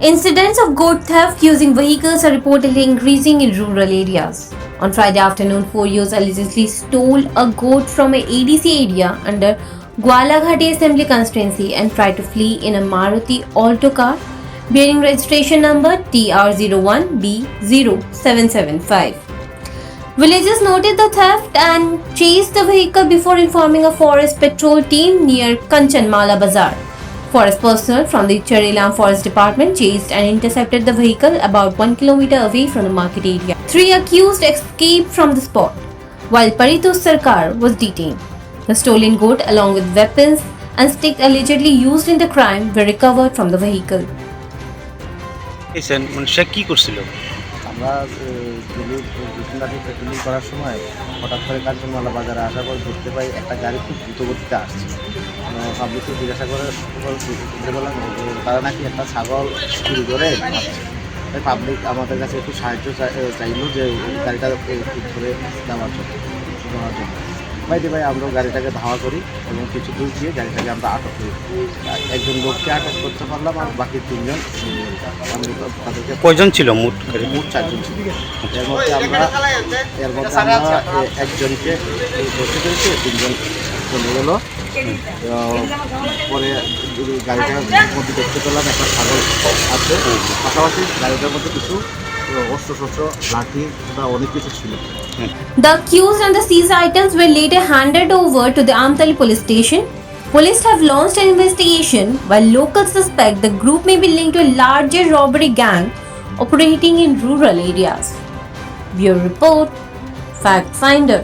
Incidents of goat theft using vehicles are reportedly increasing in rural areas. On Friday afternoon, 4 youths allegedly stole a goat from an ADC area under Gwalaghati Assembly constituency and tried to flee in a Maruti Alto car bearing registration number TR01B0775. Villagers noted the theft and chased the vehicle before informing a forest patrol team near Kanchanmala Bazar. Forest personnel from the Charilam Forest Department chased and intercepted the vehicle about 1 kilometer away from the market area. 3 accused escaped from the spot, while Paritosh Sarkar was detained. The stolen goat, along with weapons and stick allegedly used in the crime, were recovered from the vehicle. সে কি করছিল? আমরা রুটিনদাটি patrolling করার সময় হঠাৎ করে কাঞ্চনমালা বাজারে আসার পর দেখতে পাই একটা গাড়ি খুব দ্রুত গতিতে আসছে। পাবলিককে জিজ্ঞাসা করে বললাম তারা নাকি একটা ছাগল চুরি করে খাচ্ছে। তাই পাবলিক আমাদের কাছে একটু সাহায্য চাইলো যে গাড়িটা একটু ধরে দেওয়ার জন্য। ভাই আমরাও গাড়িটাকে ধাওয়া করি এবং কিছু দূর গিয়ে গাড়িটাকে আমরা আটক করি। একজন লোককে আটক করতে পারলাম আর বাকি 3 জন তাদেরকে। কয়জন ছিল মোট? 4 জন ছিল। এর মধ্যে আমরা একজনকে ধরতে পেরেছি, 3 জন চলে গেল। পরে গাড়িটার মধ্যে দেখতে পেলাম একটা ছাগল আছে, পাশাপাশি গাড়িটার মধ্যে কিছু অস্ত্র লাঠি বা অনেক কিছু ছিল। The accused and the seized items were later handed over to the Amtali police station. Police have launched an investigation while locals suspect the group may be linked to a larger robbery gang operating in rural areas. Bureau Report, Fact Finder.